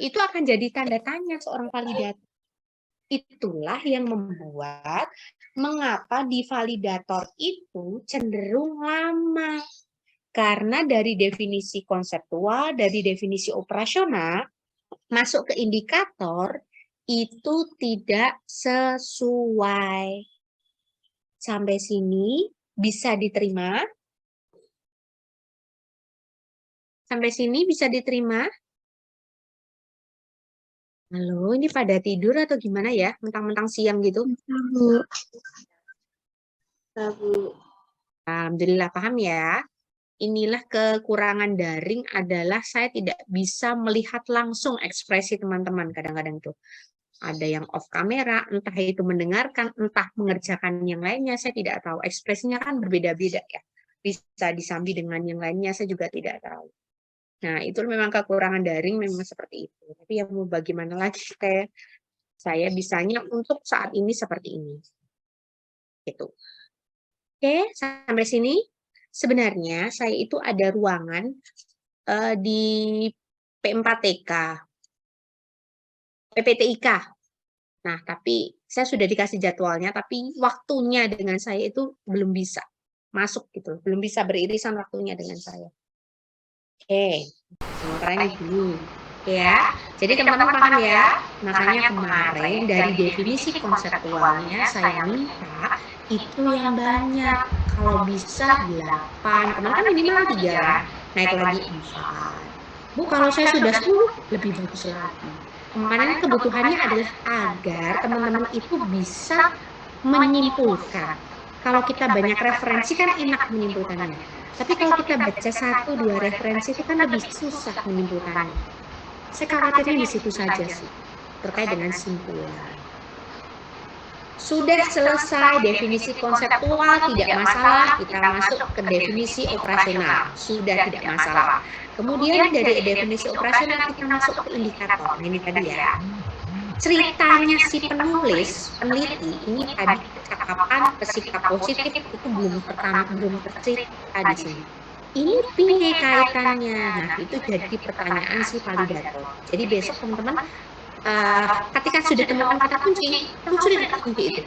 itu akan jadi tanda tanya seorang validator. Itulah yang membuat mengapa di validator itu cenderung lama. Karena dari definisi konseptual, dari definisi operasional, masuk ke indikator, itu tidak sesuai. Sampai sini bisa diterima? Sampai sini bisa diterima? Halo, ini pada tidur atau gimana ya? Mentang-mentang siang gitu? Bu. Alhamdulillah paham ya. Inilah kekurangan daring adalah saya tidak bisa melihat langsung ekspresi teman-teman kadang-kadang tuh. Ada yang off kamera, entah itu mendengarkan, entah mengerjakan yang lainnya, saya tidak tahu. Ekspresinya kan berbeda-beda ya. Bisa disambi dengan yang lainnya, saya juga tidak tahu. Nah, itu memang kekurangan daring memang seperti itu. Tapi ya mau bagaimana lagi, saya bisanya untuk saat ini seperti ini. Gitu. Oke, sampai sini. Sebenarnya saya itu ada ruangan di P4TK, PPTIK. Nah, tapi saya sudah dikasih jadwalnya, tapi waktunya dengan saya itu belum bisa masuk gitu, belum bisa beririsan waktunya dengan saya. Oke, sementara ini Oke ya. Jadi teman-teman paham ya. Makanya kemarin dari definisi konseptualnya saya minta itu yang banyak. Kalau bisa 8, kemarin kan minimal 3 kan, naik lagi 4. Bu, kalau saya sudah 10, lebih bagus lagi. Kemarin kebutuhannya adalah agar teman-teman itu bisa menyimpulkan. Kalau kita banyak referensi kan enak menyimpulkannya. Tapi kalau kita baca 1-2 referensi itu kan lebih susah menyimpulkannya. Saya khawatirnya di situ saja sih, terkait dengan simpulan. Sudah selesai definisi konseptual, tidak masalah, kita masuk ke definisi operasional, sudah tidak masalah. Kemudian dari definisi operasional kita masuk ke indikator, nah ini tadi ya. Ceritanya si penulis, peneliti, ini tadi percakapan bersikap positif itu belum tercerita di sini. Ini piye kaitannya? Nah, itu jadi pertanyaan si validator. Jadi besok teman-teman ketika sudah temukan kata kunci, telusuri kata kunci itu.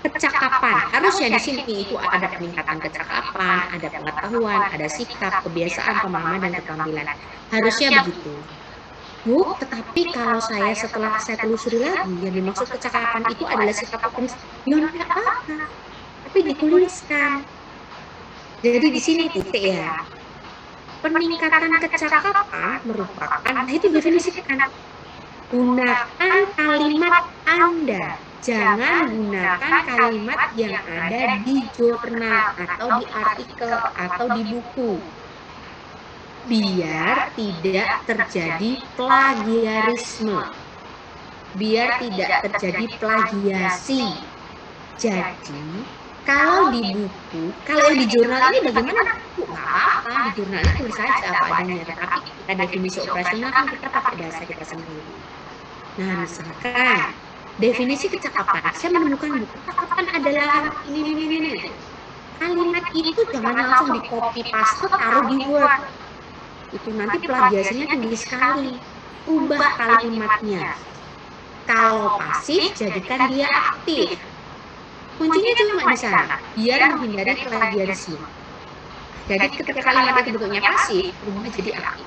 Kecakapan, harusnya di sini itu ada peningkatan kecakapan, ada pengetahuan, ada sikap, kebiasaan, pemahaman, dan keterampilan. Harusnya begitu. Bu, tetapi kalau saya setelah saya telusuri lagi, yang dimaksud kecakapan itu adalah sikap optimis, ya enggak apa-apa, tapi dituliskan. Jadi di sini titik ya. Peningkatan kecakapan merupakan, nah itu definisikan. Gunakan kalimat Anda. Jangan gunakan kalimat yang ada di jurnal atau di artikel atau di buku. Biar tidak terjadi plagiarisme. Biar tidak terjadi plagiasi. Jadi, kalau di buku, kalau yang di jurnal ini bagaimana? Nggak apa-apa, di jurnal itu tulis saja apa adanya. Tetapi kita definisi operasional kan kita pakai bahasa kita sendiri. Nah, misalkan definisi kecakapan, saya menemukan buku kecakapan adalah ini. Kalimat itu jangan langsung di copy paste taruh di Word. Itu nanti plagiasinya tinggi sekali. Ubah kalimatnya. Kalau pasif, jadikan dia aktif. Kuncinya cuma di sana, biar menghindari plagiarisme. Jadi ketika kalimat itu bentuknya pasif, berubah jadi aktif.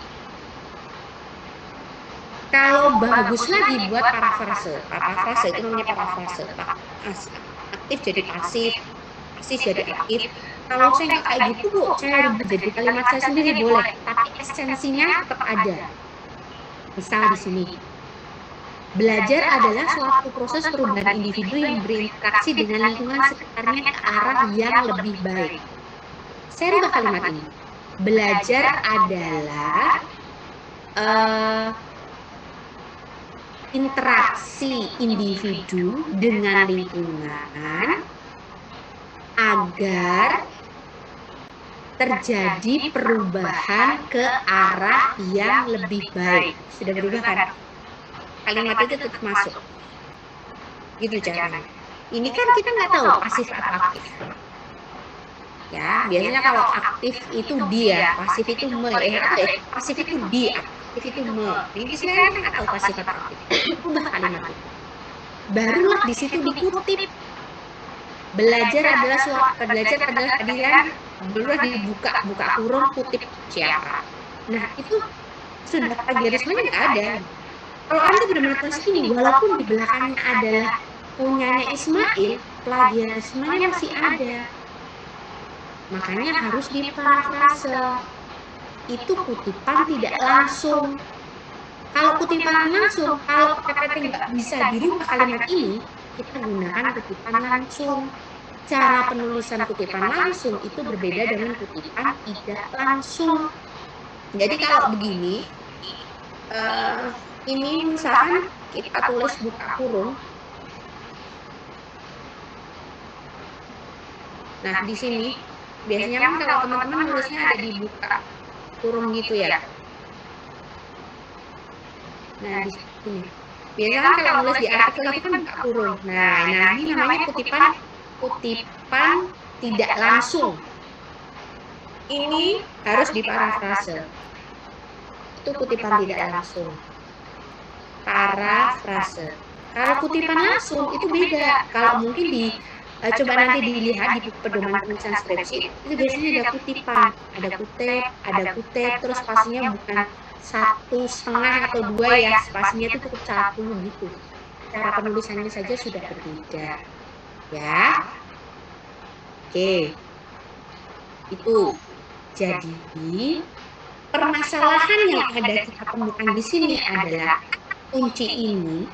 Kalau bagus lagi buat parafrase. Parafrase itu namanya parafrase. Aktif jadi pasif, pasif jadi aktif. Kalau saya nggak kayak gitu, Bu, saya rubah jadi kalimat saya sendiri boleh, tapi esensinya tetap ada. Misal di sini, belajar adalah suatu proses perubahan individu yang berinteraksi dengan lingkungan sekitarnya ke arah yang lebih baik. Saya rubah kalimat ini. Belajar adalah interaksi individu dengan lingkungan agar terjadi perubahan ke arah yang lebih baik. Sudah berubah kan? Kalimat itu tetap masuk. Gitu caranya. Ini kan kita nggak tahu pasif atau aktif. Ya, biasanya kalau aktif itu dia, pasif itu pasif itu dia. Aktif itu Di sini kan nggak tahu pas sifat aktif. Ubah kalimat itu. Barulah di situ dikutip. Belajar adalah kehadiran, barulah buka kurung kutip siapa. Nah, itu sudah plagiarismenya nggak ada. Kalau Anda benar-benar tulis ini, walaupun di belakangnya adalah punyanya Ismail, plagiarismenya masih ada. Makanya harus diparafrase. Itu kutipan tidak langsung. Kalau kutipan langsung, kalau PPT nggak bisa dirubah kalimat ini, kita gunakan kutipan langsung. Cara penulisan kutipan langsung itu berbeda dengan kutipan tidak langsung. Jadi kalau begini, ini misalkan kita tulis buka kurung. Nah, di sini biasanya kan kalau teman-teman nulisnya ada di buka kurung gitu ya. Nah, di sini. Biasanya kan kalau nulis di artikel itu kan buka kurung. Nah, ini namanya kutipan tidak langsung. Ini harus diparafrase. Itu kutipan tidak langsung. Parafrase. Kalau kutipan langsung itu beda. Kalau mungkin coba nanti dilihat di pedoman penulisan skripsi, itu biasanya ada kutipan, ada kutip, terus spasinya bukan 1,5 atau 2 ya, spasinya itu cukup 1 gitu. Cara penulisannya saja sudah berbeda, ya. Oke, itu. Jadi permasalahan yang ada kita temukan di sini adalah kunci ini,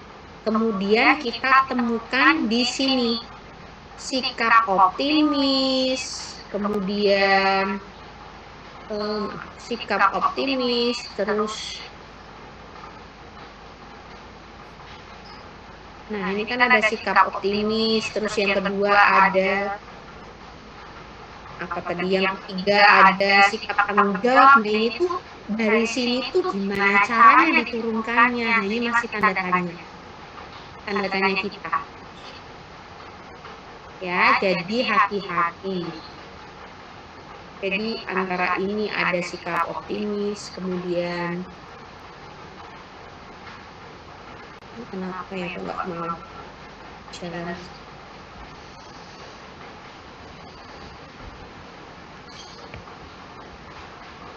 kemudian kita temukan di sini. Sikap optimis, kemudian sikap optimis, terus nah ini kan ada sikap optimis, terus yang kedua ada apa tadi, yang ketiga ada sikap tanggung jawab. Nah ini tuh dari sini tuh gimana caranya diturunkannya. Nah ini masih tanda tanya kita. Ya, jadi hati-hati. Jadi antara ini ada sikap optimis, kemudian kenapa ya aku nggak mau jalan.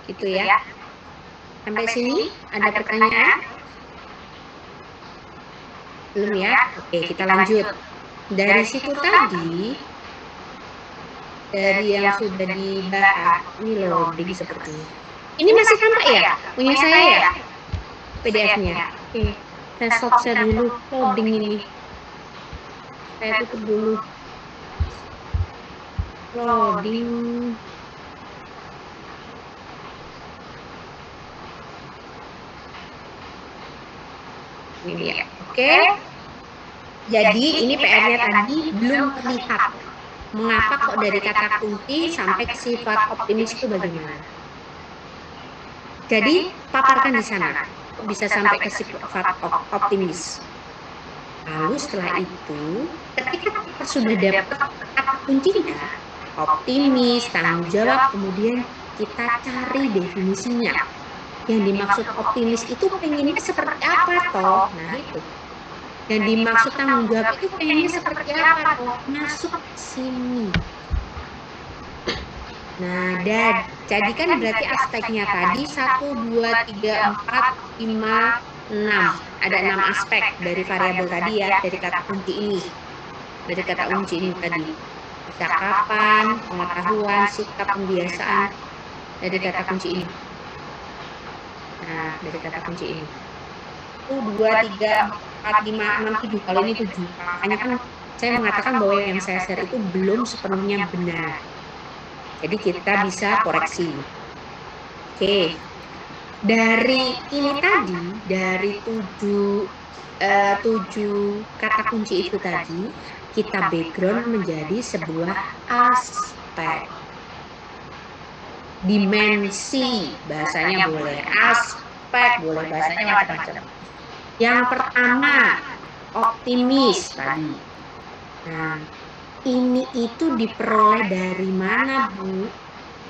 Gitu ya. Sampai sini ada pertanyaan? Belum ya? Oke, kita lanjut. Dari situ tadi, dari yang sudah dibahas, ini loading seperti ini. Ini masih tampak ya? Punya saya ya? PDF-nya. Oke, saya stop share dulu loading ini. Saya tutup dulu. Loading. Ini ya. Oke. Jadi ini PR-nya tadi belum terlihat. Mengapa kok dari kata kunci sampai ke sifat optimis itu bagaimana? Jadi paparkan di sana. Bisa sampai ke sifat optimis. Lalu setelah itu, ketika kita sudah dapat kata kuncinya, optimis, tanggung jawab, kemudian kita cari definisinya. Yang dimaksud optimis itu pengennya seperti apa toh? Nah itu. Yang dimaksud tanggung jawab itu pengennya seperti apa toh? Masuk sini. Nah, jadi kan berarti aspeknya tadi 1, 2, 3, 4, 5, 6. Ada 6 aspek dari variabel tadi ya, dari kata kunci ini. Dari kata kunci ini tadi. Percakapan, pengetahuan, sikap, pembiasaan. Dari kata kunci ini. Nah, dari kata kunci ini. 1, 2, 3, 4, 5, 6, 7. Kalau ini 7. Makanya kan saya mengatakan bahwa yang saya share itu belum sepenuhnya benar. Jadi kita bisa koreksi. Oke. Dari ini tadi, dari 7 kata kunci itu tadi, kita background menjadi sebuah aspek. Dimensi, bahasanya boleh. Aspek, boleh bahasanya macam-macam. Yang pertama, optimis tadi. Nah, ini itu diperoleh dari mana, Bu?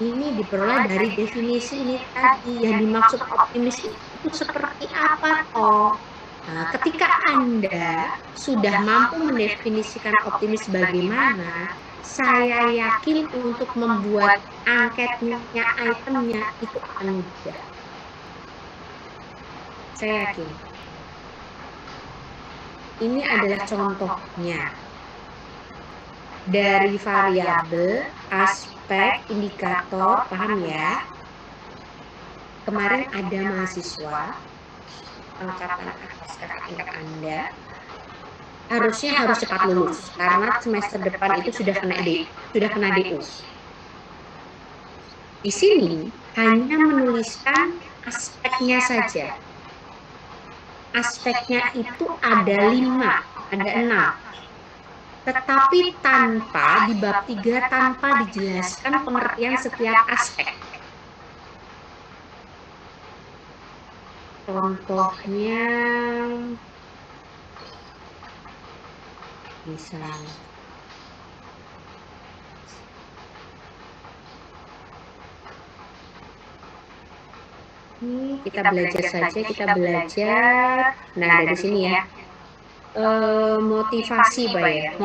Ini diperoleh dari definisi ini tadi. Yang dimaksud optimis itu itu seperti apa toh? Nah, ketika Anda sudah mampu mendefinisikan optimis bagaimana, saya yakin untuk membuat angketnya, itemnya itu akan mudah. Saya yakin. Ini adalah contohnya. Dari variabel, aspek, indikator, paham ya? Kemarin ada mahasiswa, angkatan atas kakak tingkat Anda, harusnya harus cepat lulus, karena semester depan itu sudah kena DU. Di sini hanya menuliskan aspeknya saja. Aspeknya itu ada 5, ada 6. Tetapi tanpa, di bab 3, tanpa dijelaskan pengertian setiap aspek. Contohnya, misalnya, ini kita belajar saja, kita belajar. Nah, dari sini ya. Motivasi, Pak ya.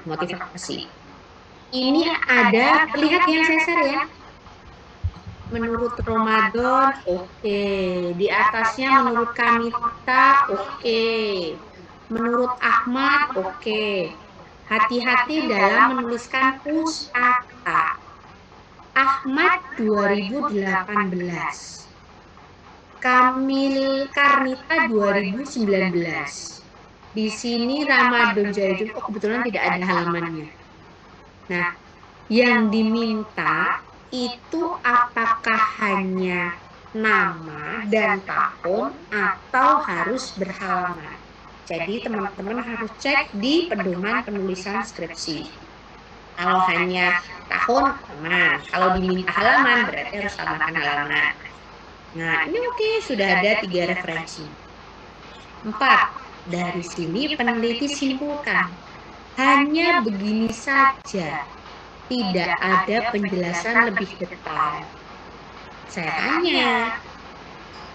Motivasi. Ini ada, lihat yang sesar ya. Menurut Ramadan, oke. Di atasnya menurut Kamita, oke. Menurut Ahmad, oke. Hati-hati dalam menuliskan pustaka. Ahmad 2018. Karnita 2019. Di sini Ramadan Jaijun, kebetulan tidak ada halamannya. Nah, yang diminta itu apakah hanya nama dan tahun atau harus berhalaman. Jadi teman-teman harus cek di pedoman penulisan skripsi. Kalau hanya tahun, aman. Kalau diminta halaman, berarti harus tambahkan halaman. Nah, ini oke, sudah ada 3 referensi. 4. Dari sini peneliti simpulkan, hanya begini saja, tidak ada penjelasan lebih detail. Saya tanya,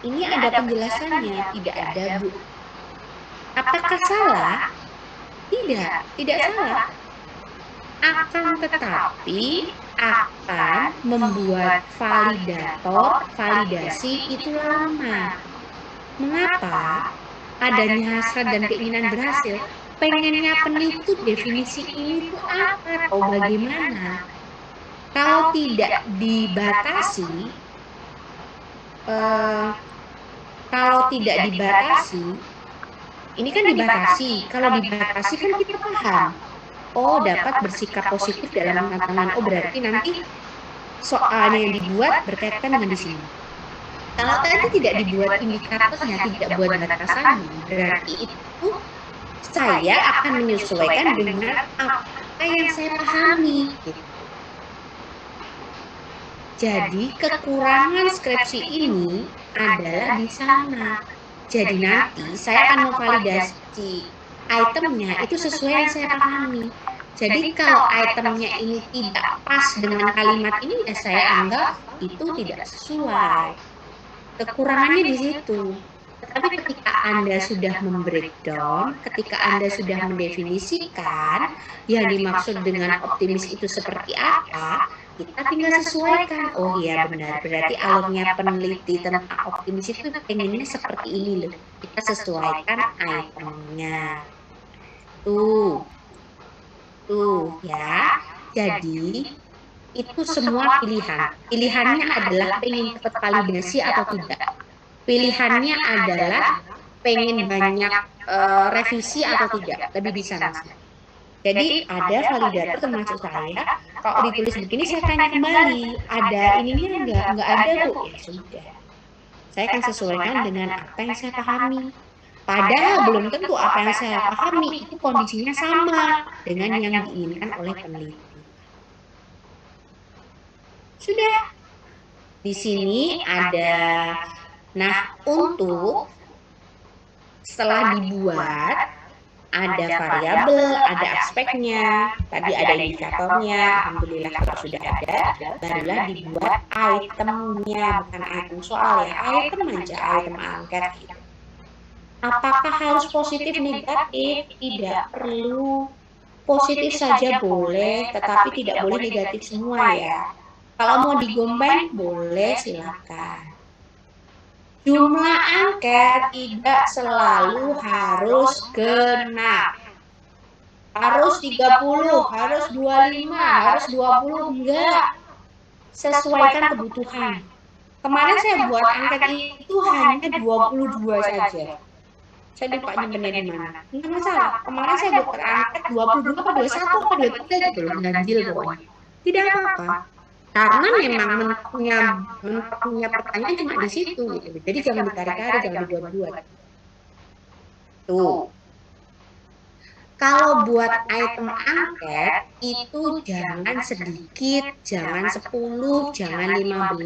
ini ada penjelasannya? Tidak ada, Bu. Apakah salah? Tidak salah. Akan tetapi akan membuat validasi itu lama. Mengapa? Adanya hasrat dan keinginan berhasil. Pengennya peneliti definisi ini tuh apa atau bagaimana? Kalau tidak dibatasi, ini kan dibatasi. Kalau dibatasi kan kita paham. Oh, dapat bersikap positif dalam tantangan. Oh, berarti nanti soalnya yang dibuat berkaitan dengan di sini. Kalau tadi tidak dibuat indikatornya, tidak buat batasannya, berarti itu saya akan menyesuaikan dengan apa yang saya pahami. Jadi kekurangan skripsi ini adalah di sana. Jadi nanti saya akan memvalidasi itemnya itu sesuai yang saya pahami. Jadi kalau itemnya ini tidak pas dengan kalimat ini, ya saya anggap itu tidak sesuai. Kekurangannya di situ. Tetapi ketika Anda sudah membreakdown, ketika Anda sudah mendefinisikan yang dimaksud dengan optimis itu seperti apa, kita tinggal sesuaikan. Oh iya benar, berarti alurnya peneliti tentang optimis itu pengennya seperti ini loh. Kita sesuaikan itemnya. Tuh ya. Jadi itu semua pilihan. Pilihannya adalah pengen cepat validasi atau tidak. Pilihannya adalah pengen banyak revisi atau tidak. Lebih bisa ngasih. Jadi ada validator termasuk saya. Kalau ditulis begini saya tanya kembali. Ada ininya enggak ada, Bu. Ya sudah. Saya akan sesuaikan dengan apa yang saya pahami. Padahal belum tentu apa yang saya pahami itu kondisinya sama dengan yang diinginkan oleh peneliti. Sudah. Di sini ada, nah untuk setelah dibuat, ada variabel, ada aspeknya, tadi ada indikatornya, alhamdulillah kalau sudah ada, barulah dibuat itemnya, bukan item soal ya, item aja, item angket gitu. Apakah harus positif negatif? Tidak perlu. Positif saja boleh, tetapi tidak boleh negatif semua ya. Kalau mau digombeng, boleh silakan. Jumlah angket tidak selalu harus genap. Harus 30, harus 25, harus 20, enggak. Sesuaikan kebutuhan. Kemarin saya buat angket itu hanya 22 saja. Saya lupa nyimpennya di mana. Enggak masalah. Kemarin saya buat angket 22 apa 21 apa 23 gitu loh, ganjil pokoknya. Tidak apa-apa. Karena memang mentoknya pertanyaan cuma di situ gitu. Jadi jangan ditarik-tarik, jangan dibuat-buat. Tuh. Kalau buat item angket itu jangan sedikit, jangan 10, jangan 15.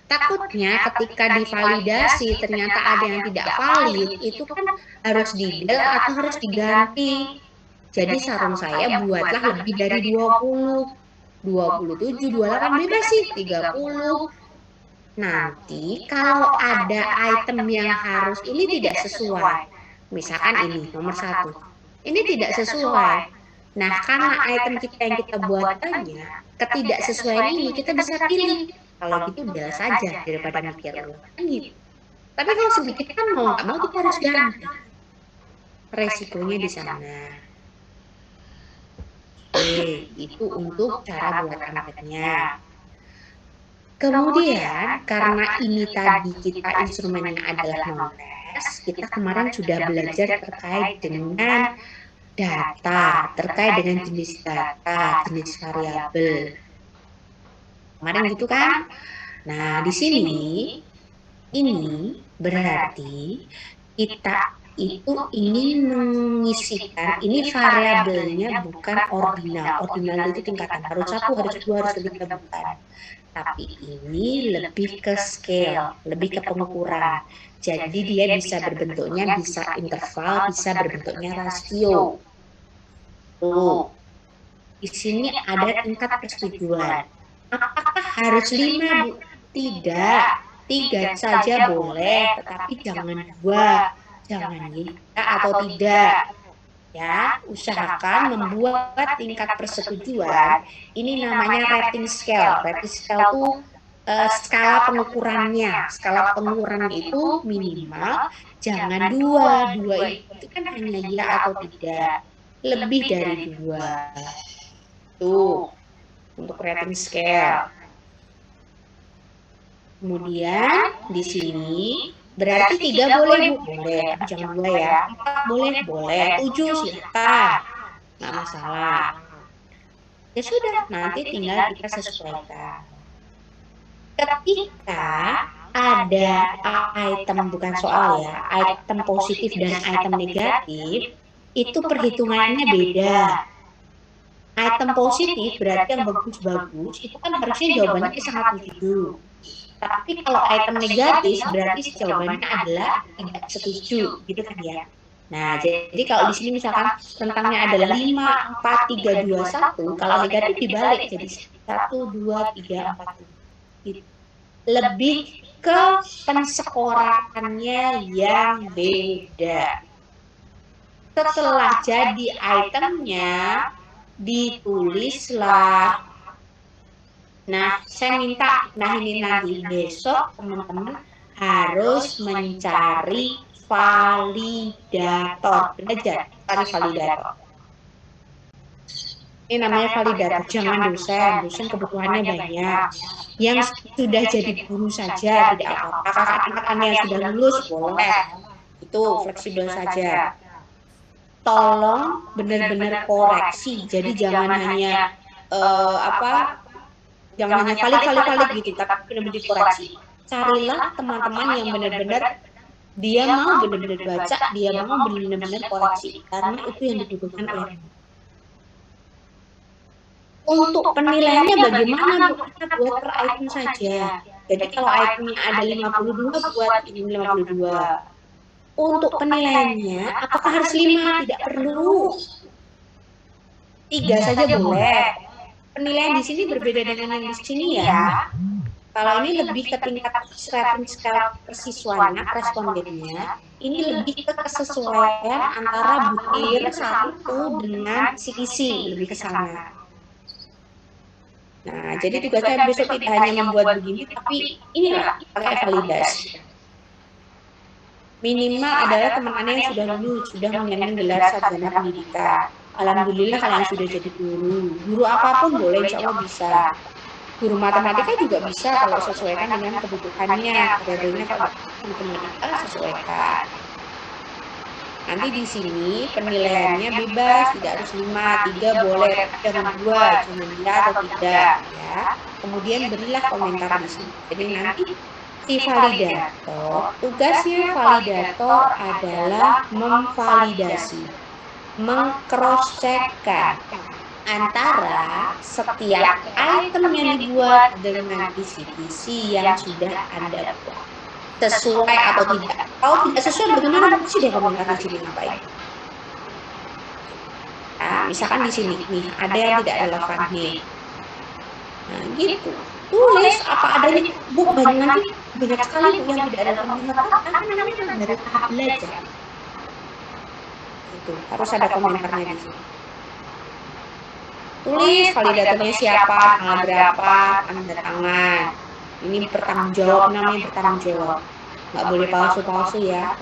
Takutnya ketika divalidasi ternyata ada yang tidak valid, itu kan harus di-del atau harus diganti. Jadi saran saya buatlah lebih dari 20. 27, 28, bebas sih 30. Nanti kalau ada item yang harus ini tidak sesuai, misalkan ini nomor 1, ini tidak sesuai. Nah, karena item kita yang kita buat banyak, ketidaksesuaian ini kita bisa pilih. Kalau gitu del saja daripada mikir ulang. Gitu. Tapi kalau sedikit kan mau nggak mau kita harus ganti. Resikonya di sana. Oke, itu untuk cara buat angketnya. Kemudian, karena ini tadi kita instrumennya adalah non-test, kita kemarin sudah belajar terkait dengan data, terkait dengan jenis data, jenis variabel. Kemarin gitu kan? Nah, di sini, ini berarti kita itu ingin mengisikan, ini variabelnya bukan ordinal. Ordinal itu tingkatan, harus 1, harus 2, harus 3, bukan. Tapi ini lebih ke scale, lebih ke pengukuran. Jadi dia bisa berbentuknya, bisa interval, bisa berbentuknya rasio. Tuh, di sini ada tingkat persetujuan. Apakah harus 5, Bu? Tidak, 3 saja boleh, tetapi jangan 2, jangan ya atau tidak. Ya, usahakan membuat tingkat persetujuan. Ini namanya rating scale. Rating scale itu skala pengukurannya. Skala pengukuran itu minimal jangan 2. 2 itu kan hanya ya atau tidak. Lebih dari 2. Tuh, untuk rating scale. Kemudian di sini berarti 3 boleh, Bu? Boleh, tapi jangan 2 ya. 4 boleh? Boleh. 7 silakan. Nggak masalah. Ya sudah, nanti tinggal kita sesuaikan. Ketika ada item, bukan soal ya, item positif dan item negatif, itu perhitungannya beda. Item positif berarti yang bagus-bagus, itu kan harusnya jawabannya sangat 7. Tapi kalau item negatif berarti jawabannya adalah tidak setuju, gitu kan ya. Nah, jadi kalau di sini misalkan rentangnya adalah 5, 4, 3, 2, 1, kalau negatif dibalik jadi 1, 2, 3, 4. Gitu. Lebih ke pensekorannya yang beda. Setelah jadi itemnya, ditulislah. Nah, saya minta, ini nanti besok teman-teman harus mencari validator. Belajar cari validator. Ini namanya validator, jangan dosen. Dosen kebutuhannya banyak. Yang sudah jadi guru saja tidak apa-apa. Kakak-kakak yang sudah lulus boleh. Itu fleksibel saja. Tolong benar-benar koreksi. Jadi jangan hanya jangan hanya valid gitu, tapi benar-benar dikoreksi. Carilah teman-teman yang benar-benar dia mau benar-benar baca, dia mau benar-benar koreksi, karena itu yang dibutuhkan oleh. Untuk penilaiannya bagaimana, Bu? Kita buat per item saja. Jadi kalau itemnya ada 52, buat ini 52. Untuk penilaiannya, apakah harus 5? Tidak perlu. 3 saja boleh. Penilaian di sini berbeda dengan yang di sini ya. Kalau ini lebih ke tingkat rating skala persiswanya, respondennya, ini lebih ke kesesuaian antara butir satu dengan kisi-kisi, lebih ke sana. Nah, jadi tugasnya besok tidak hanya membuat begini, tapi inilah pakai validasi. Minimal adalah teman Anda yang sudah lulus, sudah menyandang gelar sarjana pendidikan. Alhamdulillah kalian sudah jadi guru. Guru apapun boleh, insya Allah bisa. Guru matematika juga bisa kalau sesuaikan dengan kebutuhannya. Variabelnya kalau matematika sesuaikan. Nanti di sini penilaiannya bebas, tidak harus 5, 3 boleh, jangan 2, jangan ya atau tidak ya. Kemudian berilah komentar di sini. Jadi nanti si validator, tugasnya validator adalah memvalidasi, mengcross-checkkan antara setiap item yang dibuat dengan isi-isi yang sudah Anda buat. Sesuai atau tidak. Kalau tidak sesuai, bagaimana sudah komentar di sini ngapain? Nah, misalkan di sini nih ada yang tidak relevan nih. Nah, gitu. Tulis apa adanya. Bu, banyak sekali Bu yang tidak relevan. Karena namanya dari tahap belajar. Itu harus ada komentarnya di sini. Tulis validatornya siapa, tanggal berapa, tanda tangan. Ini bertanggung jawab, namanya bertanggung jawab. Nggak boleh palsu-palsu ya,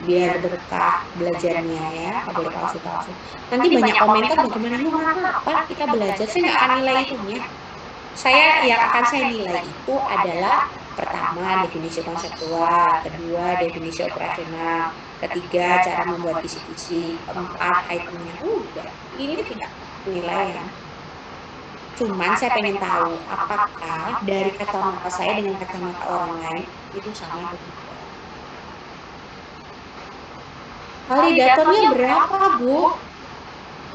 biar berkah belajarnya ya, nggak boleh palsu-palsu. Nanti banyak komentar bagaimana lu apa kita belajar, saya nggak akan nilai itunya. Yang akan saya nilai itu adalah pertama definisi konseptual, kedua definisi operasional, ketiga cara membuat kisi-kisi, keempat itemnya. Udah, ini tidak penilaian. Cuman saya pengen tahu apakah dari kacamata saya dengan kacamata orang lain itu sama atau tidak. Validatornya berapa, Bu?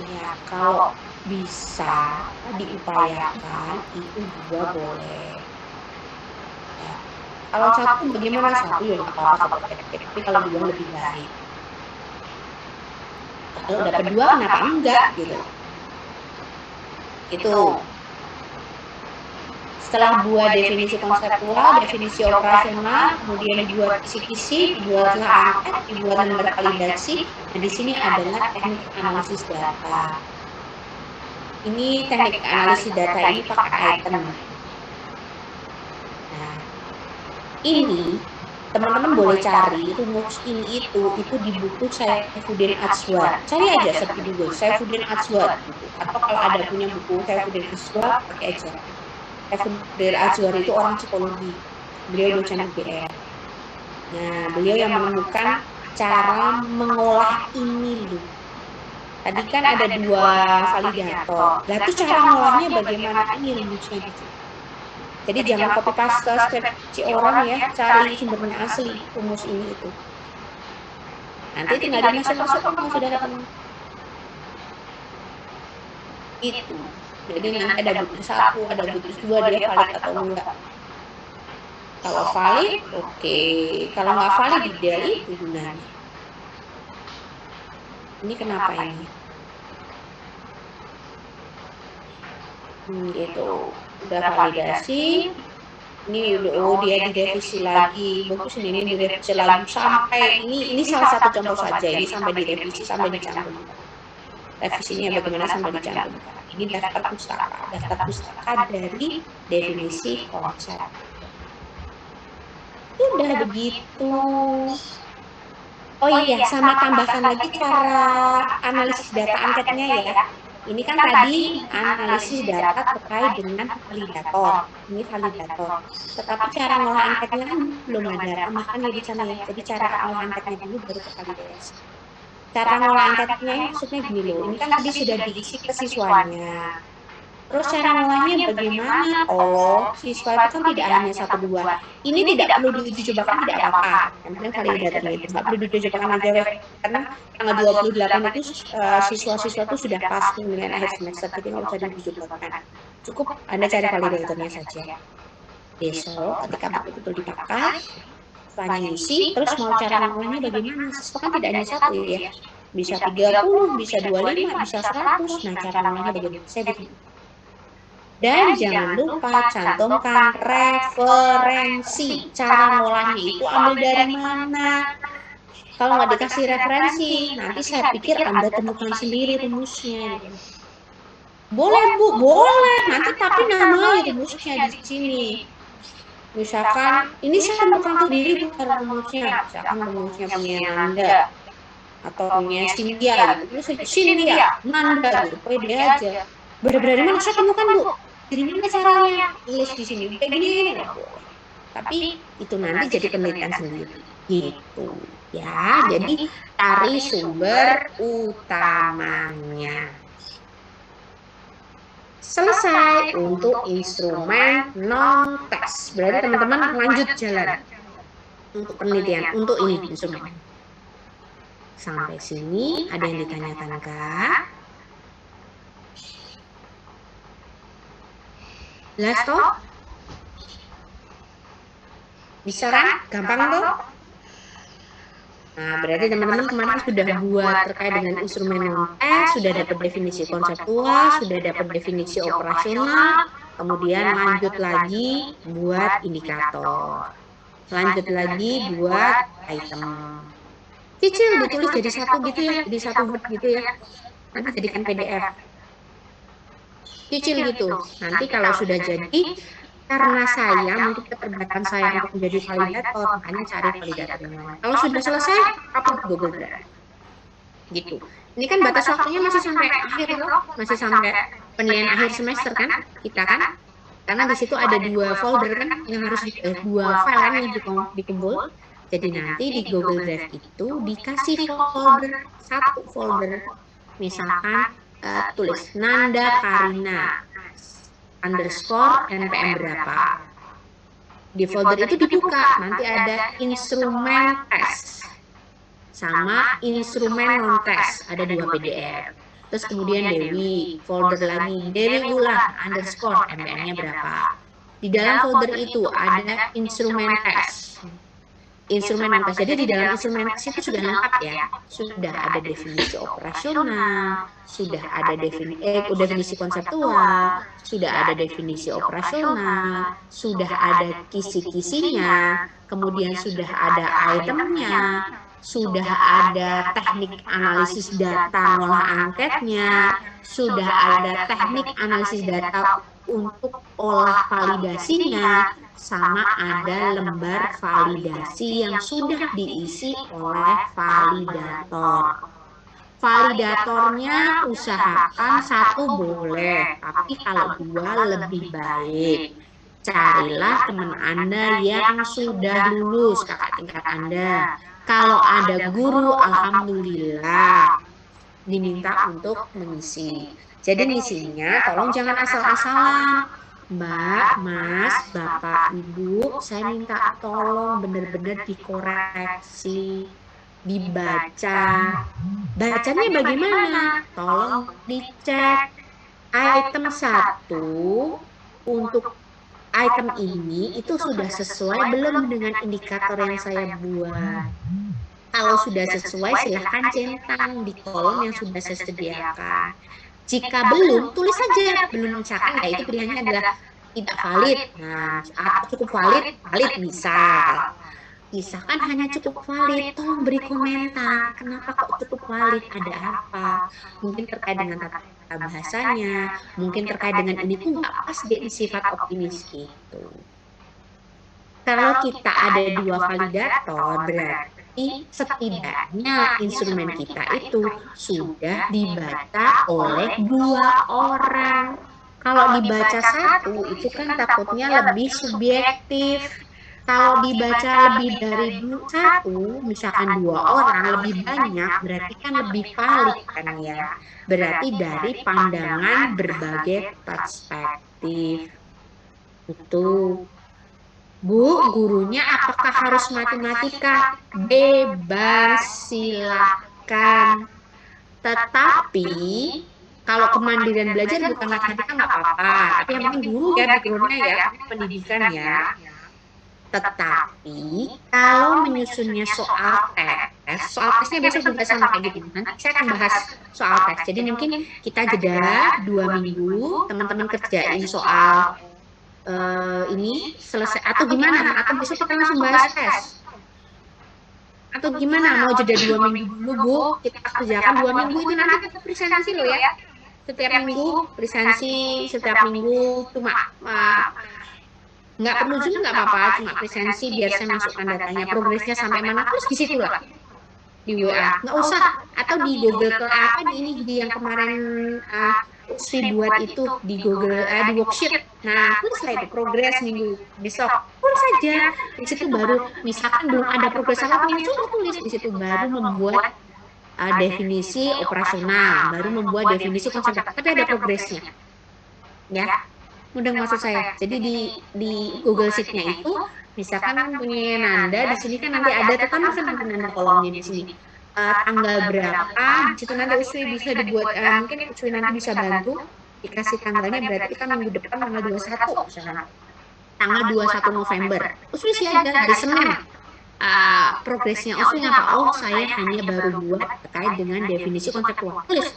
Ya, kalau bisa diupayakan itu 2 boleh. Ya. Kalau 1 bagaimana? 1 ya nggak apa-apa, tapi kalau 2 lebih baik. Kalau dapat 2 kenapa enggak gitu? Itu. Setelah buat definisi konseptual, definisi operasional, kemudian dibuat kisi-kisi, dibuatlah angket, dibuat lembar validasi. Nah, di sini adalah teknik analisis data. Ini teknik analisis data ini pakai item. Nah, ini teman-teman boleh cari rumus ini itu di buku Saifuddin Ajwad. Cari aja search di Google Saifuddin Ajwad gitu. Atau kalau ada punya buku Saifuddin Ajwad pakai aja. Saifuddin Ajwad itu orang psikologi. Beliau dosen UGM. Nah, beliau yang menemukan cara mengolah ini loh. Tadi kan ada 2 validator. Nah, itu cara mengolahnya bagaimana? Ini rumusnya gitu. Jadi jangan copy paste skripsi orang ya, cari sumbernya asli rumus ini itu. Nanti tinggal dimasuk-masukkan kalau sudah ketemu. Itu. Jadi nanti ada butuh 1, ada butuh 2, dia valid atau enggak. Kalau valid, oke. Kalau nggak valid, dia itu gunanya. Ini kenapa ini? Gitu. Udah validasi. Ini udah, dia direvisi lagi. Bagus ini direvisi lagi sampai ini salah satu contoh saja. Ini sampai direvisi, sampai dicantumkan. Revisinya bagaimana sampai dicantumkan. Ini daftar pustaka dari definisi konsep. Udah begitu. Oh iya, sama tambahkan lagi cara analisis data angketnya ya. Ini kan tadi analisis data terkait dengan validator. Ini validator. Tetapi cara ngolah angketnya kan belum ada. Tambahkan ya di sana ya. Jadi cara ngolah angketnya dulu baru ke validasi. Cara ngolah angketnya ini maksudnya gini loh. Ini kan tadi sudah diisi ke siswanya. Terus cara ngolahnya bagaimana? Oh, siswa itu kan tidak hanya 1, 2. Ini tidak perlu diuji cobakan, tidak apa-apa. Yang penting validatornya itu nggak perlu diuji cobakan aja, karena tanggal 28 itu siswa-siswa itu sudah pas dengan akhir semester, jadi nggak usah diuji cobakan. Cukup Anda cari validatornya saja. Besok ketika betul-betul dipakai, siswanya ngisi, terus mau cara ngolahnya bagaimana? Siswa kan tidak hanya satu ya, bisa 30, bisa 25, bisa 100. Nah, cara ngolahnya bagaimana? Saya bikin. Dan jangan lupa cantumkan referensi. Cara ngolahnya itu ambil dari mana? Kalau nggak dikasih referensi, nanti saya pikir Anda temukan sendiri rumusnya. Gitu. Boleh Bu, boleh. Nanti tapi namanya rumusnya di sini. Misalkan, ini saya temukan sendiri bukan rumusnya. Misalkan rumusnya punya Nanda atau punya Cynthia gitu. Terus Cynthia, Nanda gitu, pede aja. Benar-benar mana saya temukan Bu? Jadi mana caranya? Tulis di sini. Kayak gini nggak boleh. Tapi itu nanti jadi penelitian sendiri. Gitu ya. Jadi cari sumber utamanya. Selesai untuk instrumen non-tes. Berarti teman-teman lanjut jalan untuk penelitian, untuk ini instrumen. Sampai sini ada yang ditanyakan kah? Jelas toh? Bisa kan? Gampang toh? Nah, berarti teman-teman kemarin sudah buat terkait dengan instrumen non-tes, sudah dapat definisi konseptual, sudah dapat definisi operasional, kemudian lanjut lagi buat indikator. Lanjut lagi buat item. Cicil ditulis jadi satu gitu ya, jadi satu word gitu ya. Nanti jadikan PDF. Cicil gitu. Nanti kalau sudah jadi, karena saya mungkin keterbatasan saya untuk menjadi validator, makanya cari validator yang lain. Kalau sudah selesai, upload Google Drive. Gitu. Ini kan batas waktunya masih sampai akhir loh, masih sampai penilaian akhir semester kan, kita kan. Karena di situ ada 2 folder kan yang harus 2 file kan yang dikumpul. Jadi nanti di Google Drive itu dikasih folder, 1 folder. Misalkan tulis Nanda Karina underscore NPM berapa. Di folder itu dibuka, nanti ada instrumen tes sama instrumen non-tes, ada 2 PDF. Terus kemudian Dewi, folder lagi, Dewi ulang underscore NPM-nya berapa. Di dalam folder itu ada instrumen tes. Instrumen non-tes, jadi di dalam instrumen tes itu sudah lengkap ya. Sudah ada definisi operasional, sudah ada definisi konseptual, sudah ada definisi operasional, sudah ada kisi-kisinya, kemudian sudah ada itemnya, sudah ada teknik analisis data ngolah angketnya, sudah ada teknik analisis data untuk olah validasinya, sama ada lembar validasi yang sudah diisi oleh validator. Validatornya usahakan 1 boleh, tapi kalau 2 lebih baik. Carilah teman Anda yang sudah lulus kakak tingkat Anda. Kalau ada guru, alhamdulillah diminta untuk mengisi. Jadi ngisinya tolong jangan asal-asalan. Mbak, Mas, Bapak, Ibu, saya minta tolong benar-benar dikoreksi, dibaca. Bacanya bagaimana? Tolong dicek. Item 1 untuk item ini itu sudah sesuai belum dengan indikator yang saya buat. Kalau sudah sesuai, silahkan centang di kolom yang sudah saya sediakan. Jika belum, tulis saja belum, misalkan ya itu pilihannya adalah tidak valid. Nah, atau cukup valid, valid misal. Misalkan hanya cukup valid, tolong beri komentar. Kenapa kok cukup valid? Ada apa? Mungkin terkait dengan tata bahasanya, mungkin terkait dengan ini tuh nggak pas di sifat optimis gitu. Kalau kita ada 2 validator, berarti setidaknya instrumen kita itu sudah dibaca oleh 2 orang. Kalau dibaca 1, itu kan takutnya lebih subjektif. Kalau dibaca lebih dari 1, misalkan 2 orang lebih banyak, berarti kan lebih valid kan ya. Berarti dari pandangan berbagai perspektif. Itu. Bu, gurunya apakah harus matematika? Bebas, silakan. Tetapi, kalau kemandirian belajar bukan matematika nggak apa-apa. Tapi yang penting guru ya, background-nya ya, pendidikan ya. Tetapi kalau menyusunnya soal tesnya besok juga sama kayak gitu. Nanti saya akan bahas soal tes. Jadi mungkin kita jeda 2 minggu, teman-teman kerjain soal ini selesai atau gimana? Atau besok kita langsung bahas tes? Atau gimana? Mau jeda 2 minggu dulu, Bu? Kita kerjakan 2 minggu itu nanti tetap presentasi loh ya. Setiap minggu presentasi, setiap minggu cuma nggak perlu Zoom nggak apa-apa, cuma presensi biar saya masukkan datanya, progresnya sampai mana, terus di situ lah di WA, nggak usah atau di Google ke apa di ini di yang kemarin Usri buat itu di Google di worksheet. Nah, tulislah itu progres minggu besok, tulis saja di situ baru misalkan belum ada progres apa-apa, coba tulis di situ baru membuat definisi operasional, baru membuat definisi konsep, tapi ada progresnya, ya. Mudah maksud saya. Jadi di Google Sheet-nya itu, misalkan punya Nanda, di sini kan nanti ada, terutama kan nanti Nanda kolomnya di sini. Tanggal berapa, di situ nanti Uswi bisa dibuat, mungkin Uswi nanti bisa bantu, dikasih tanggalnya, berarti kita minggu depan tanggal 21, misalkan. Tanggal 21 November. Uswi sih aja, hari Senin. Progresnya Uswi apa? Oh, saya hanya baru buat terkait dengan definisi konseptual. Tulis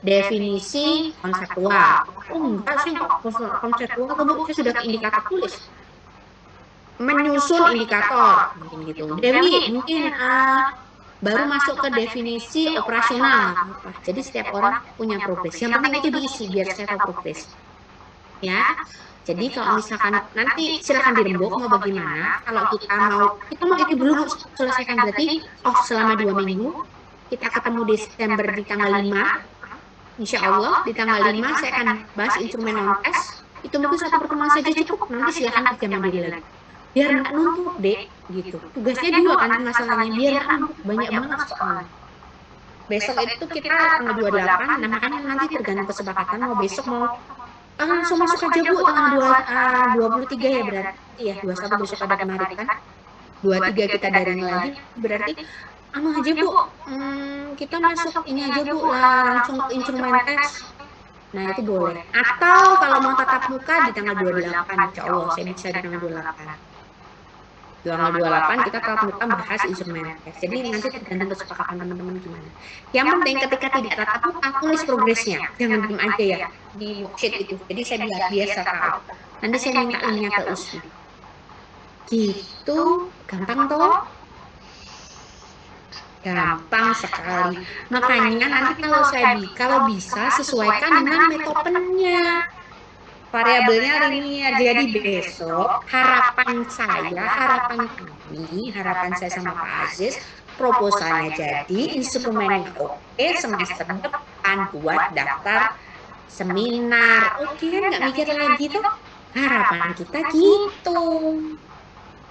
definisi konseptual. Oh enggak sih, konseptual, saya sudah ke indikator, tulis. Menyusun indikator, mungkin gitu. Dewi, mungkin baru masuk ke definisi operasional. Jadi setiap orang punya progres. Yang penting itu diisi, biar saya tahu progres. Ya, jadi kalau misalkan nanti silakan dirembuk mau bagaimana. Kalau kita mau itu dulu selesaikan, berarti selama 2 minggu kita ketemu Desember di tanggal 5. Insya Allah di tanggal 5 saya akan bahas instrumen non-tes. Itu mungkin satu pertemuan saja cukup. Nanti silahkan kerja mandiri lagi. Biar nggak numpuk, Dek. Gitu. Tugasnya dua kan masalahnya. Biar nggak numpuk. Banyak banget soalnya. Besok itu kita tanggal 28. Nah makanya nanti tergantung kesepakatan. Mau besok mau langsung masuk aja, Bu. Tanggal 23 ya berarti. Ya 21 besok ada kemarin kan. 23 kita daring lagi. Berarti aja, Bu, kita masuk ini aja, Bu, langsung ke instrumen tes. Nah, itu boleh. Atau kalau mau tatap muka di tanggal 28, insya Allah saya bisa di tanggal 28. Tanggal 28 kita tatap muka bahas instrumen tes. Jadi nanti tergantung kesepakatan teman-teman gimana. Yang penting ketika tidak tatap muka, tulis progresnya. Jangan diam aja ya di worksheet itu. Jadi saya biasa tahu. Nanti saya minta linknya ke Uswi. Gitu, gampang toh? Gampang sekali. Makanya nanti kalau bisa sesuaikan dengan metopennya. Variabelnya linear. Jadi besok harapan kami, harapan saya sama Pak Aziz, proposalnya jadi, instrumennya oke, semester depan buat daftar seminar. Oke, nggak mikir lagi tuh. Harapan kita gitu.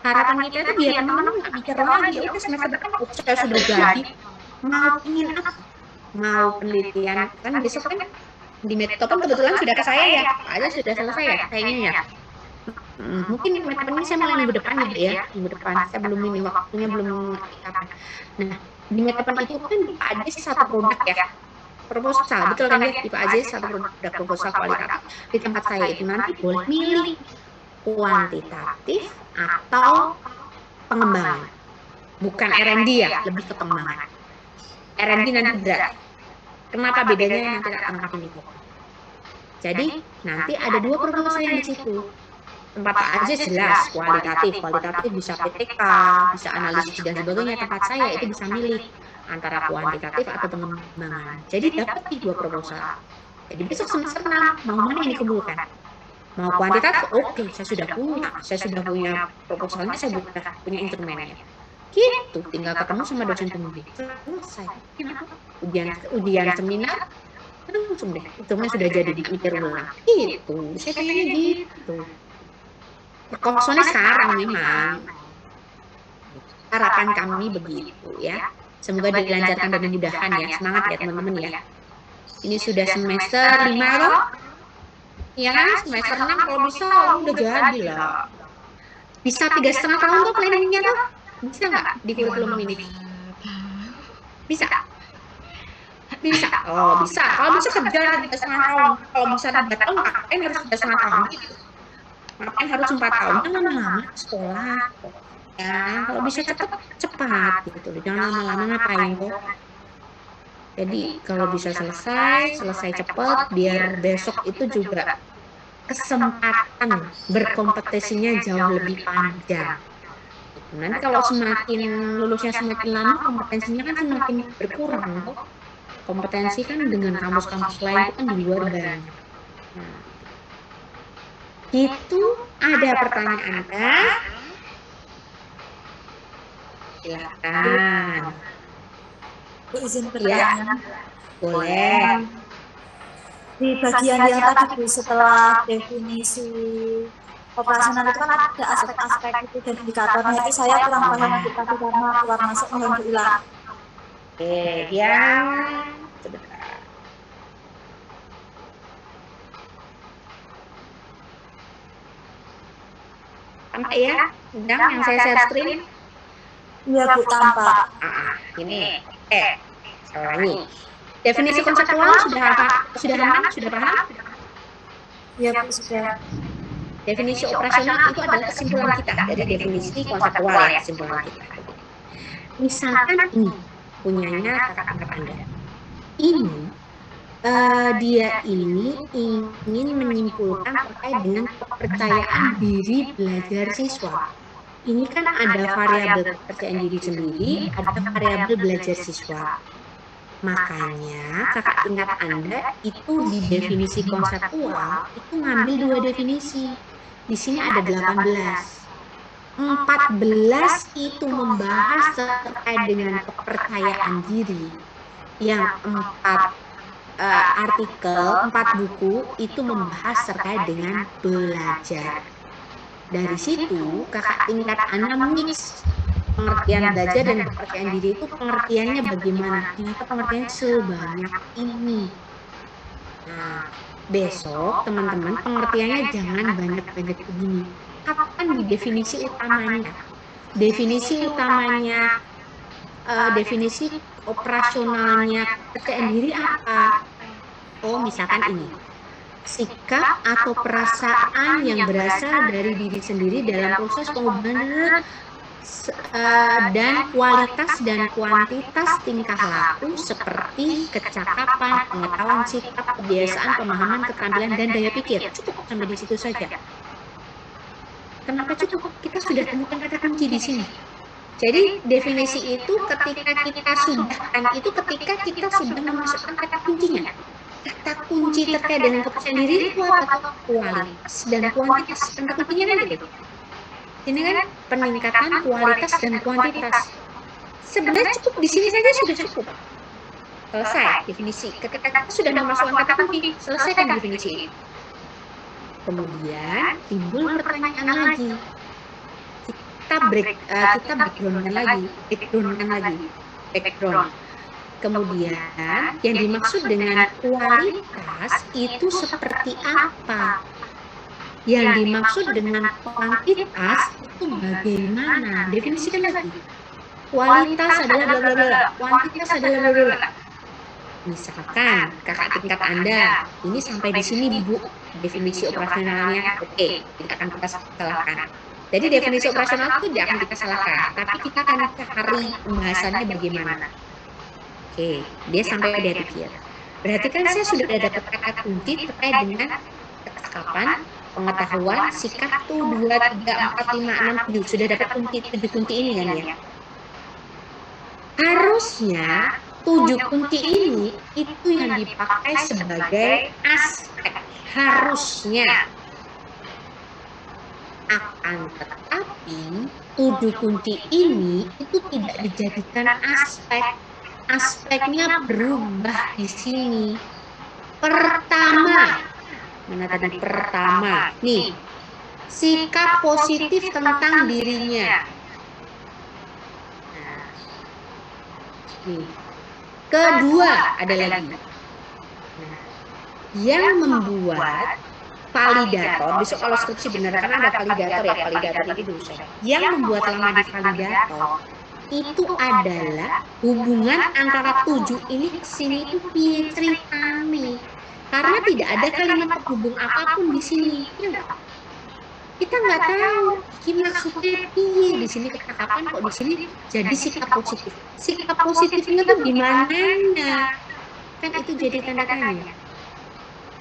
Harapan kita itu biar teman-teman nggak mikir lagi, oke semester depan saya sudah jadi, mau ingin apa? Mau penelitian, kan besok kan di Metopen kebetulan sudah ke saya ya, aja sudah selesai ya kayaknya ya. Mungkin Metopen ini saya mulai minggu depan gitu ya, minggu depan, saya belum ini waktunya belum kapan. Nah, di Metopen itu kan Pak Aziz satu produk ya, proposal, betul kan ya, di Pak Aziz satu produk proposal kualitatif. Di tempat saya itu nanti boleh milih kuantitatif atau pengembangan, bukan R&D ya, lebih ke pengembangan. R&D nanti berat. Kenapa bedanya nanti akan makin itu. Jadi nanti ada 2 proposal yang di situ. Tempat Pak Aziz jelas kualitatif bisa PTK, bisa analisis dan sebagainya. Tempat saya itu bisa milih antara kuantitatif atau pengembangan. Jadi dapat 2 proposal. Jadi besok semester 6 mau mana yang dikumpulkan? Mau kuantitatif? Oke, saya sudah punya proposalnya, saya sudah punya instrumennya. Gitu, tinggal ketemu sama dosen pembimbing. Selesai. Ujian seminar, langsung deh. Instrumen sudah jadi dipikir ulang. Gitu, saya kayaknya gitu. Kosongnya sekarang memang. Harapan kami begitu ya. Semoga dilancarkan dan dimudahkan ya. Semangat ya teman-teman ya. Ini sudah semester 5 loh. Ya kan, semester 6 kalau bisa udah jadi lah. Bisa 3,5 tahun tuh planningnya tuh. Bisa nggak di kurikulum ini? Bisa? Bisa. Oh, bisa. Kalau bisa kerja 3,5 tahun. Kalau bisa 3 tahun, harus 3,5 tahun gitu. Ngapain harus 4 tahun? Jangan lama-lama sekolah. Ya, kalau bisa cepat, cepat gitu. Jangan lama-lama ngapain tuh. Jadi kalau bisa selesai cepat, biar besok itu juga kesempatan berkompetisinya jauh lebih panjang. Nanti kalau semakin lulusnya semakin lama, kompetensinya kan semakin berkurang. Tuh. Kompetensi kan dengan kampus-kampus lain itu kan di luar banyak. Nah, itu ada pertanyaan kah? Silakan. Bu, izin bertanya. Boleh. Di bagian yang tadi Bu, setelah definisi operasional itu kan ada aspek-aspek itu dan indikatornya itu saya kurang paham Bu, tapi karena keluar masuk mohon diulang. Oke, yang sebentar. Tampak ya, sedang yang saya share screen. Iya Bu, tampak. Ini, saya ulangi. Definisi konseptual sudah apa? Sudah aman? Sudah paham? Iya Bu, sudah. Definisi operasional itu adalah kesimpulan kita dari definisi konseptual ya, kesimpulan kita. Misalkan ini punyanya kakak angkat Anda. Ini dia ini ingin menyimpulkan terkait dengan kepercayaan diri belajar siswa. Ini kan ada variabel kepercayaan diri sendiri, ada variabel belajar siswa. Makanya kakak tingkat Anda itu di definisi konseptual itu ngambil 2 definisi. Di sini ada 18. 14 itu membahas terkait dengan kepercayaan diri. Yang 4 artikel, 4 buku itu membahas terkait dengan belajar. Dari situ kakak tingkat Anda mix pengertian belajar dan kepercayaan diri itu pengertiannya bagaimana? Ternyata pengertiannya sebanyak ini. Nah, besok teman-teman pengertiannya jangan banyak-banyak begini. Kapan di definisi utamanya? Definisi utamanya, definisi operasionalnya kepercayaan diri apa? Oh, misalkan ini. Sikap atau perasaan yang berasal dari diri sendiri dalam proses pengubahan dan kualitas dan kuantitas tingkah laku seperti kecakapan, pengetahuan sikap, kebiasaan, pemahaman, keterampilan, dan daya pikir. Cukup sampai di situ saja. Kenapa cukup? Kita sudah temukan kata kunci di sini. Jadi definisi itu ketika kita sudah memasukkan kata kuncinya. Kata kunci terkait dengan kepercayaan diri itu apa? Kualitas dan kuantitas. Kata kuncinya kan gitu. Ini kan peningkatan kualitas dan kuantitas. Sebenarnya cukup di sini saja sudah cukup. Selesai definisi. Ketika kita sudah memasukkan kata kunci, selesaikan definisi. Kemudian timbul pertanyaan lagi. Kita background lagi. Kemudian yang dimaksud dengan kualitas itu seperti apa? Yang dimaksud dengan kuantitas itu bagaimana? Definisikan lagi. Kualitas adalah bla bla bla, kuantitas adalah bla bla bla. Misalkan kakak tingkat Anda, ini sampai di sini Bu, definisi operasionalnya oke, tidak akan kita salahkan. Jadi definisi operasional itu tidak akan kita salahkan, tapi kita akan cari pembahasannya bagaimana. Oke, dia sampai dia pikir. Berarti kan saya sudah dapat kata kunci terkait dengan kecakapan, pengetahuan, sikap tuh 2, 3, 4, 5, 6, 7. Sudah dapat kunci 7 kunci ini kan ya. Harusnya 7 kunci ini itu yang dipakai sebagai aspek. Harusnya. Akan tetapi 7 kunci ini itu tidak dijadikan aspek. Aspeknya berubah di sini. Pertama, mana tadi pertama? Nih, sikap positif tentang dirinya. Nah, nih. Kedua ada lagi. Nah, yang membuat validator, besok kalau skripsi benar kan ada validator ya, validator ini dosen. Yang membuat lama di validator itu adalah hubungan antara 7 ini ke sini itu piye ceritane. Karena tidak ada kalimat penghubung apapun di sini. Ya enggak? Kita nggak tahu iki maksudnya piye di sini kecakapan kok di sini jadi sikap positif. Sikap positifnya tuh di mananya? Kan itu jadi tanda tanya.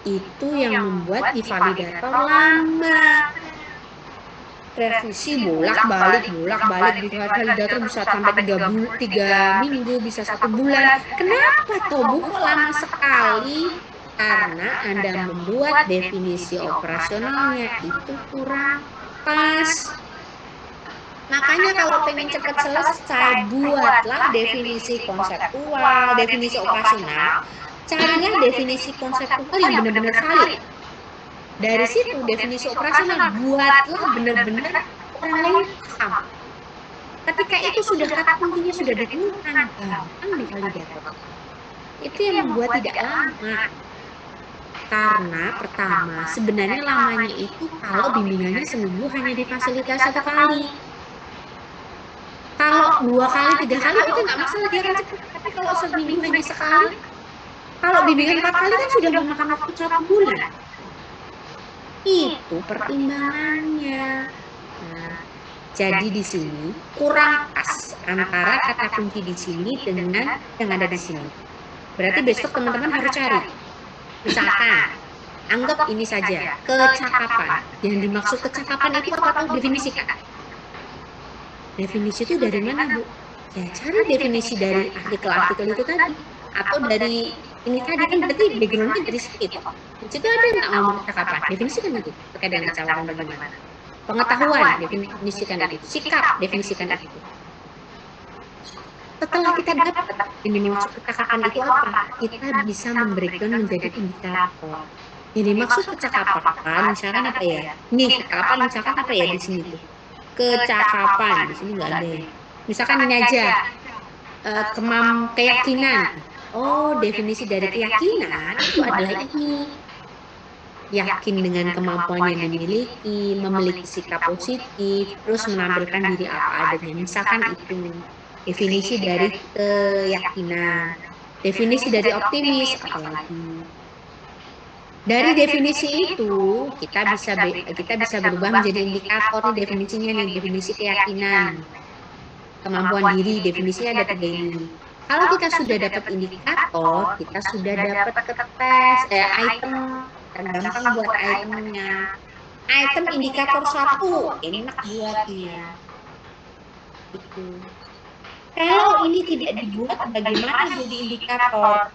Itu yang membuat di validator lama. Revisi bolak-balik di validator bisa sampai 3 minggu, bisa 1 bulan. Kenapa toh Bu kok lama sekali? Karena Anda membuat definisi operasionalnya itu kurang pas. Makanya kalau pengen cepat selesai, buatlah definisi konseptual, definisi operasional. Carilah definisi konseptual yang benar-benar valid. Dari situ definisi operasional buatlah benar-benar orang lain paham. Ketika itu sudah kata kuncinya sudah ditemukan, gampang di validator. Itu yang membuat tidak lama. Karena pertama, sebenarnya lamanya itu kalau bimbingannya seminggu hanya difasilitasi 1 kali. Kalau 2 kali, 3 kali itu nggak masalah, dia akan cepat. Tapi kalau seminggu hanya sekali, kalau bimbingan 4 kali kan sudah memakan waktu 1 bulan. Itu pertimbangannya. Nah, jadi di sini kurang pas antara kata kunci di sini dengan yang ada di sini. Berarti besok teman-teman harus cari. Misalkan, anggap ini saja, kecakapan. Yang dimaksud kecakapan itu apa tahu definisikan. Definisi itu dari mana, Bu? Ya, cari definisi dari artikel-artikel itu tadi. Atau dari ini tadi kan berarti background-nya dari situ. Di situ ada nggak ngomong kecakapan? Definisikan itu. Terkait dengan kecakapan bagaimana? Pengetahuan, definisikan itu. Sikap, definisikan itu. Setelah kita dapat ini maksud kecakapan itu apa? Kita bisa membreakdown menjadi indikator. Jadi maksud kecakapan, misalkan apa ya? Nih, kecakapan misalkan apa ya di sini tuh? Kecakapan, di sini nggak ada. Misalkan ini aja, keyakinan. Oh, definisi dari keyakinan itu adalah ini. Yakin dengan kemampuan yang dimiliki, memiliki sikap positif, terus menampilkan diri apa adanya. Misalkan itu definisi dari keyakinan. Definisi dari optimis, apalagi. Dari definisi itu, kita bisa berubah menjadi indikator nih definisinya nih, definisi keyakinan. Kemampuan diri, definisinya ada 3 ini. Kalau kita sudah dapat indikator, kita sudah dapat item, dan gampang buat itemnya. Item indikator 1, enak buatnya. Itu. Kalau ini tidak dibuat, bagaimana jadi indikator?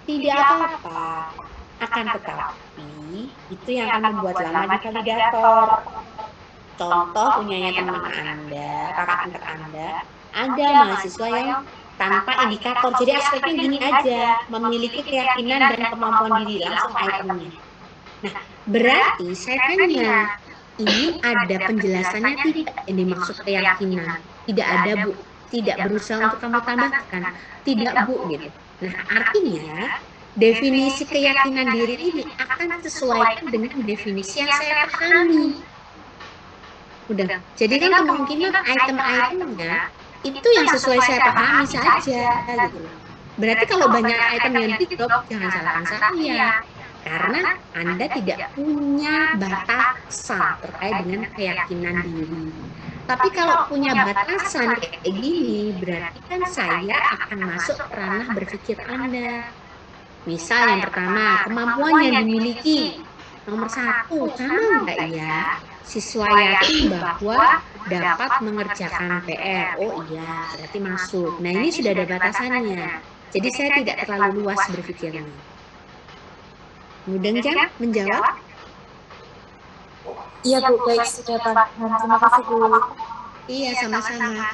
Tidak apa-apa. Akan tetapi, itu yang akan membuat lama di validator. Contoh punyanya teman Anda, kakak tingkat Anda, ada mahasiswa yang tanpa indikator. Jadi aspeknya gini aja, memiliki keyakinan dan kemampuan diri, langsung itemnya. Nah, berarti saya tanya, ini ada penjelasannya tidak? Ini maksud keyakinan. Tidak ada, Bu. Tidak berusaha untuk kamu tambahkan. Tidak, Bu, gitu. Nah, artinya definisi keyakinan diri ini akan sesuaikan dengan definisi yang saya pahami. Udah, jadi kan kemungkinan item-itemnya itu yang sesuai saya pahami saja gitu. Berarti kalau banyak item yang di drop, jangan salahkan saya. Karena Anda tidak punya batasan terkait dengan keyakinan diri. Tapi kalau punya batasan kayak gini, berarti kan saya akan masuk ke ranah berpikir Anda. Misal yang pertama, kemampuan yang dimiliki. Nomor 1, sama enggak ya? Siswa yakin bahwa dapat mengerjakan PR. Oh iya, berarti masuk. Nah, ini sudah ada batasannya. Jadi saya tidak terlalu luas berpikirnya. Mudah menjawab? Iya Bu, baik sudah Pak. Terima kasih Bu. Iya, sama-sama.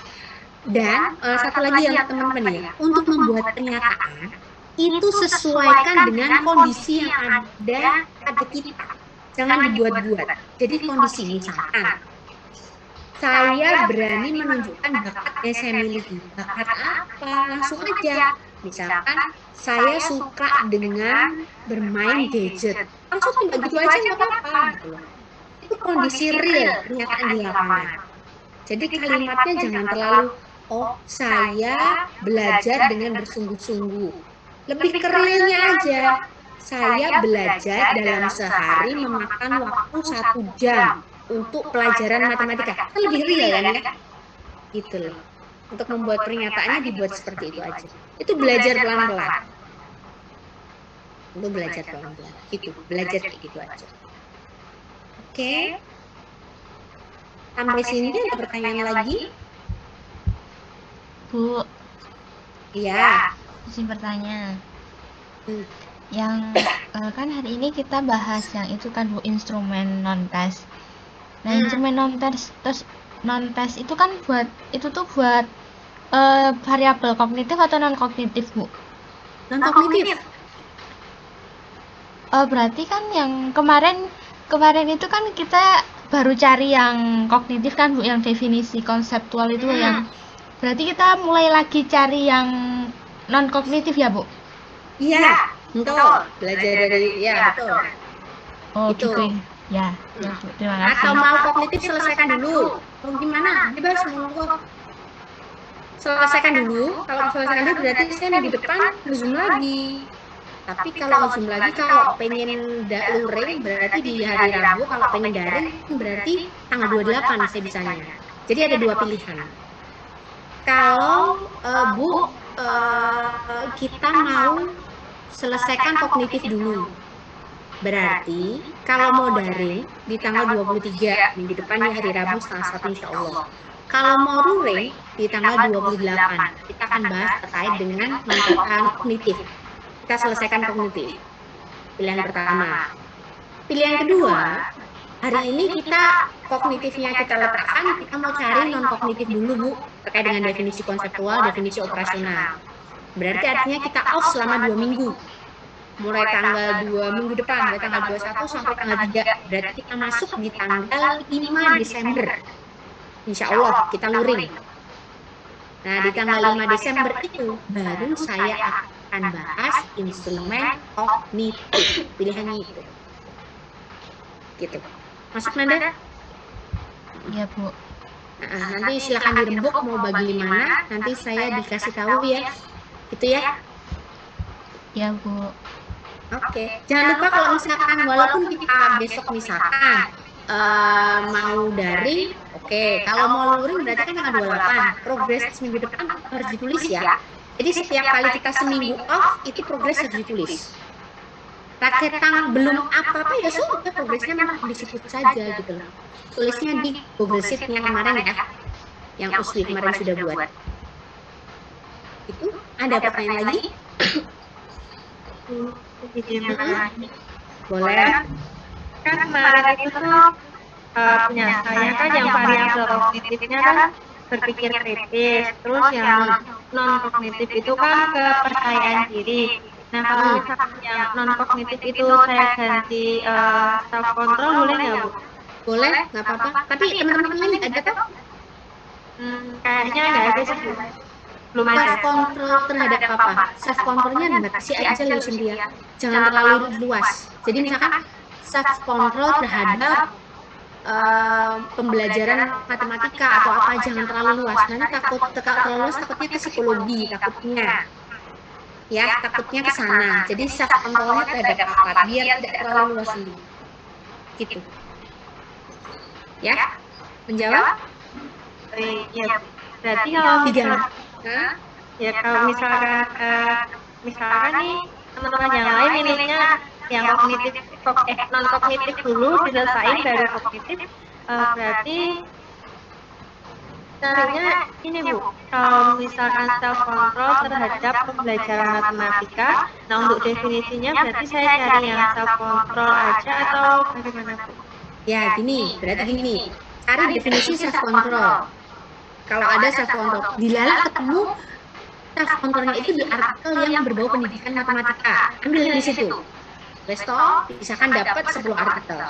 Dan satu lagi yang teman-teman ya, untuk membuat pernyataan itu sesuaikan dengan kondisi yang ada pada kita. Jangan dibuat-buat. Jadi kondisi misalkan, saya berani menunjukkan bakat yang saya miliki. Bakat apa? Langsung aja. Misalkan, saya suka dengan bermain gadget. Langsung begitu aja nggak apa-apa. Gitu loh. Itu kondisi real, pernyataan di lapangan. Jadi kalimatnya jangan terlalu, oh saya belajar dengan bersungguh-sungguh. Lebih ke realnya aja. Saya belajar dalam sehari memakan waktu 1 jam. untuk pelajaran matematika. Kan lebih real kan ya? Gitu loh. Untuk membuat pernyataannya dibuat seperti itu aja. Itu belajar pelan-pelan. Itu belajar pelan-pelan. Gitu, belajar kayak gitu aja. Oke. Sampai sini ada pertanyaan lagi? Bu, Iya. izin bertanya. Hmm. Yang kan hari ini kita bahas yang itu kan Bu, instrumen non-tes. Nah, instrumen non-tes itu kan buat variabel kognitif atau non-kognitif, Bu? Non-kognitif. Berarti kan yang kemarin itu kan kita baru cari yang kognitif kan, Bu, yang definisi konseptual itu yang berarti kita mulai lagi cari yang non-kognitif ya, Bu? Iya, betul. Belajar dari, ya betul. Oh, Itu. gitu ya. Ya, Bu, terima kasih. Atau mau kognitif selesaikan dulu. Mau gimana? Bebas monggo. Selesaikan dulu. Kalau selesaikan dulu berarti saya minggu depan nge-zoom lagi. Tapi kalau nge-zoom lagi, kalau pengen luring berarti di hari Rabu, kalau pengen daring berarti tanggal 28 saya bisanya. Jadi ada dua pilihan. Kalau Bu, kita mau selesaikan kognitif dulu. Berarti kalau mau daring di tanggal 23 minggu depan di hari Rabu setengah 1 insya Allah. Kalau mau luring di tanggal 28, kita akan bahas terkait dengan kognitif. Kita selesaikan kognitif. Pilihan pertama. Pilihan kedua, hari ini kita kognitifnya kita letakkan, kita mau cari non-kognitif dulu Bu, terkait dengan definisi konseptual, definisi operasional. Berarti artinya kita off selama 2 minggu. Mulai tanggal 2 minggu depan, mulai tanggal 21 sampai tanggal 3. Berarti kita masuk di tanggal 5 Desember. Insya Allah kita luring. Nah, di tanggal 5 Desember itu baru saya akan bahas instrumen kognitif. Pilihannya itu. Gitu. Masuk Nanda? Iya, Bu. Nah, nanti silakan dirembuk mau bagaimana, nanti saya dikasih tahu ya. Gitu ya. Iya, Bu. Oke. Jangan lupa kalau misalkan walaupun kita besok misalkan mau daring, oke. Kalau mau luring berarti kan tanggal 28. Progres seminggu depan harus ditulis ya. Jadi setiap kali kita seminggu off itu progres harus ditulis. Raketang belum apa-apa ya sudah progresnya memang disebut saja gitu loh. Tulisnya di Google Sheet yang kemarin ya, yang Uswi kemarin sudah buat. Itu ada pertanyaan lagi? Boleh. Kan kemarin itu tuh punya saya kan yang variabel kognitifnya kan berpikir kritis, terus yang non kognitif itu kan kepercayaan diri. Nah kalau misalkan yang non kognitif itu saya ganti self control boleh nggak Bu? Boleh, nggak apa-apa. Tapi teman-teman lain ada tuh? Kayaknya nggak ada sih Bu. Belum ada. Self control terhadap apa? Self controlnya dibatasi aja loh Cynthia. Jangan terlalu luas. Jadi misalkan self control terhadap pembelajaran matematika atau apa jangan terlalu luas. Nanti terlalu luas takutnya ke psikologi, takutnya. Ya, takutnya ke sana. Jadi self controlnya terhadap apa? Biar tidak terlalu luas dulu. Gitu. Ya, menjawab? Iya. Berarti kalau Tiga. ya kalau misalkan nih teman-teman yang lain milihnya yang kognitif non kognitif dulu diselesain baru kognitif, berarti caranya ini Bu, kalau misalkan self control terhadap pembelajaran matematika, nah untuk definisinya berarti saya cari yang self control aja atau bagaimana Bu? Ya gini, berarti gini, cari definisi self control. Kalau ada self control, dilalah ketemu self controlnya itu di artikel yang berbau pendidikan matematika, ambil di situ. Resto, misalkan dapat 10 artikel.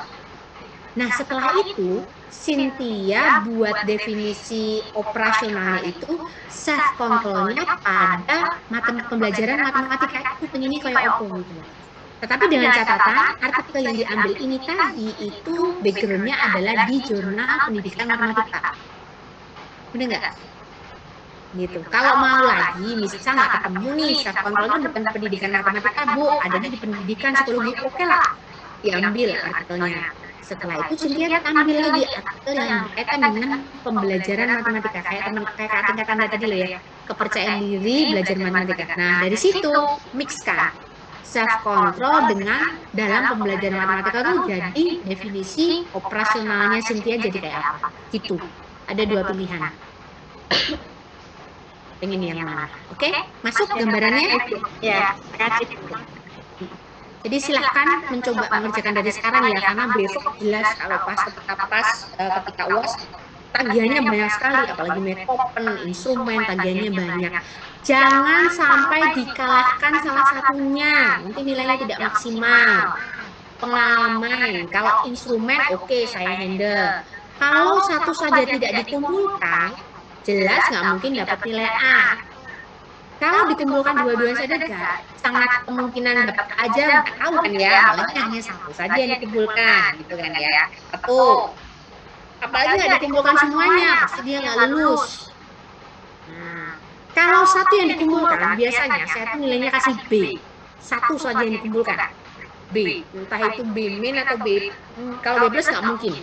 Nah setelah itu, Cynthia buat definisi operasionalnya itu self controlnya pada pembelajaran matematika itu penyanyi kayak apa gitu. Tetapi dengan catatan artikel yang diambil ini tadi itu backgroundnya adalah di jurnal pendidikan matematika. Benar nggak? Gitu. Kalau mau lagi, misalnya nggak ketemu nih, self controlnya bukan pendidikan matematika Bu, adanya di pendidikan psikologi, oke lah, diambil artikelnya. Setelah itu Cynthia ambil lagi artikel yang berkaitan dengan pembelajaran matematika kayak kakak tingkat Anda tadi loh ya, kepercayaan diri belajar matematika. Nah dari situ mixkan self control dengan dalam pembelajaran matematika itu jadi definisi operasionalnya Cynthia jadi kayak apa gitu. Ada dua pilihan. Pengen yang mana? Oke, masuk gambarannya? Ya, kasih. Jadi silahkan mencoba mengerjakan dari sekarang ya, karena besok jelas kalau ketika UAS tagihannya banyak sekali, apalagi metopen, instrumen, tagihannya banyak. Jangan sampai dikalahkan salah satunya, nanti nilainya tidak maksimal. Pengalaman, kalau instrumen oke, saya handle. Kalau satu saja tidak dikumpulkan, jelas nggak mungkin dapat nilai A. Kalau dikumpulkan dua-duanya saja sangat kemungkinan dapat aja nggak tahu kan ya, apalagi hanya satu saja yang dikumpulkan gitu kan ya. Satu, apalagi nggak dikumpulkan semuanya, pasti dia nggak lulus. Nah, kalau satu yang dikumpulkan, biasanya saya tuh nilainya kasih B. Satu saja yang dikumpulkan, B. Entah itu B min atau B, kalau B plus nggak mungkin.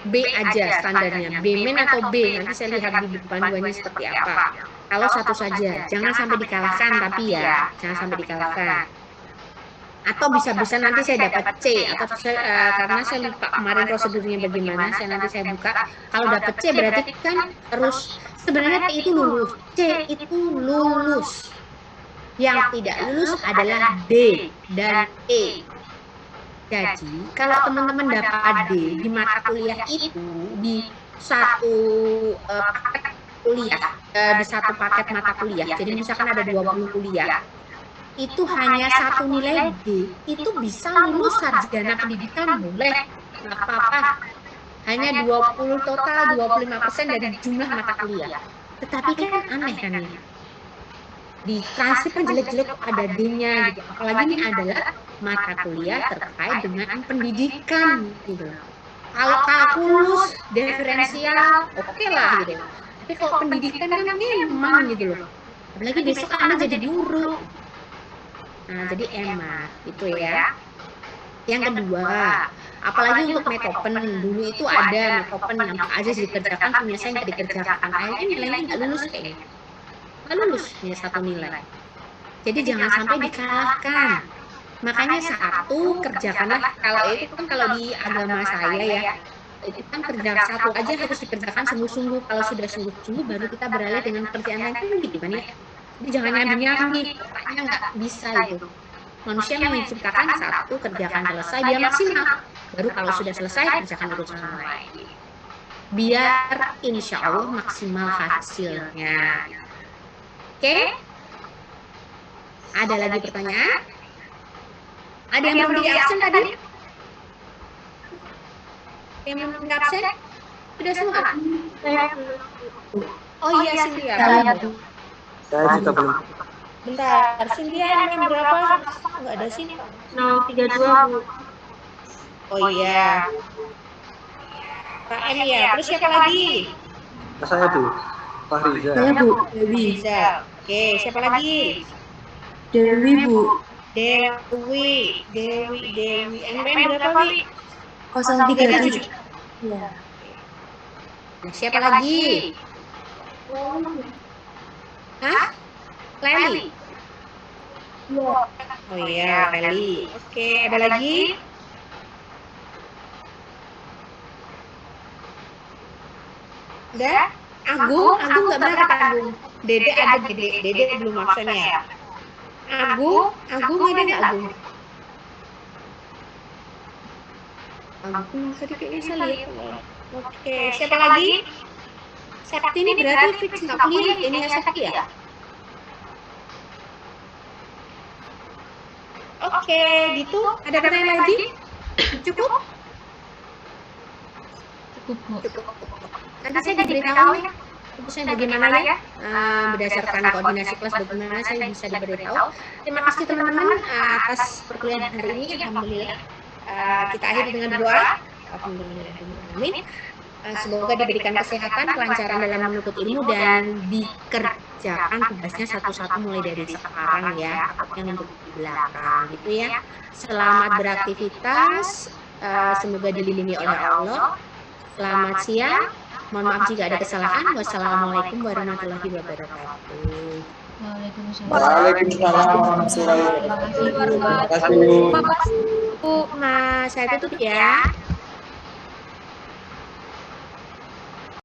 B aja standarnya, B min atau B, nanti saya lihat di panduannya seperti apa. Kalau satu saja, jangan sampai dikalahkan, tapi ya, jangan sampai dikalahkan. Atau bisa-bisa nanti saya dapat C, atau karena saya lupa kemarin prosedurnya bagaimana, nanti saya buka. Kalau dapat C berarti kan terus, sebenarnya T itu lulus, C itu lulus. Yang tidak lulus adalah D dan E. Jadi, kalau teman-teman dapat D di mata kuliah itu, di satu paket kuliah, di satu paket mata kuliah, jadi misalkan ada 20 kuliah, itu hanya satu nilai D, itu bisa lulus sarjana pendidikan, boleh, nggak apa-apa. Hanya 20 total, 25% dari jumlah mata kuliah. Tetapi kan aneh kan ya? Di transkrip kan jelek-jelek ada D-nya gitu. Apalagi ini adalah mata kuliah terkait dengan pendidikan gitu. Kalau kalkulus, diferensial, oke lah gitu. Tapi kalau pendidikan kan memang gitu loh. Apalagi besok Anda jadi guru. Nah, jadi emak itu ya. Yang kedua, apalagi untuk metopen, dulu itu ada metopen yang Pak Aziz dikerjakan, punya saya nggak dikerjakan. Akhirnya nilainya nggak lulus kayaknya. Nggak lulus punya satu nilai. Jadi jangan sampai dikalahkan. Makanya satu kerjakanlah, kalau itu kan kalau di agama saya ya, itu kan kerja satu aja harus dikerjakan sungguh-sungguh. Kalau sudah sungguh-sungguh baru kita beralih dengan kerjaan lain, kan gitu kan ya. Jadi jangan nyambi-nyambi, katanya nggak bisa itu. Manusia menciptakan satu, kerjakan selesai, dia maksimal. Baru kalau sudah selesai, kerjakan urusan lain. Biar insya Allah maksimal hasilnya. Oke? Ada lagi pertanyaan? Ada yang belum di absen tadi? Yang belum di absen? Sudah semua? Oh iya, Cynthia. Saya juga belum. Bentar, Cynthia yang berapa? Enggak ada sini. 032, Bu. Oh iya. Pak M ya. Terus siapa lagi? Saya Bu. Fahriza. Saya Bu, Dewi. Bisa. Oke, siapa lagi? Dewi Bu, Dewi. NPM berapa, Wi? 037. Nah, siapa lagi? Hah? Leli? Oh iya, Leli. Oke, ada lagi? Udah? Agung nggak berangkat Agung. Dede ada Dede belum absen ya. Agung ada nggak Agung? Agung tadi kayaknya saya lihat. Oke, siapa lagi? Sakti ini berarti fix nggak kuliah ini ya Sakti ya? Oke, gitu. Ada pertanyaan lagi? Cukup? Cukup, Bu. Nanti saya diberitahu ya. Khususnya bagaimana ya, berdasarkan koordinasi kelas bagaimana saya bisa diberitahu. Terima kasih teman-teman atas perkuliahan hari ini. Alhamdulillah. Kita akhiri dengan doa. Alhamdulillah. Semoga diberikan kesehatan, kelancaran dalam menuntut ilmu dan dikerjakan tugasnya satu-satu mulai dari sekarang ya, takutnya untuk di belakang gitu ya. Selamat beraktivitas. Semoga dilindungi oleh Allah. Selamat siang. Mohon maaf jika ada kesalahan. Wassalamualaikum warahmatullahi wabarakatuh. Waalaikumsalam warahmatullahi wabarakatuh. Terima kasih. Mas, saya tutup ya.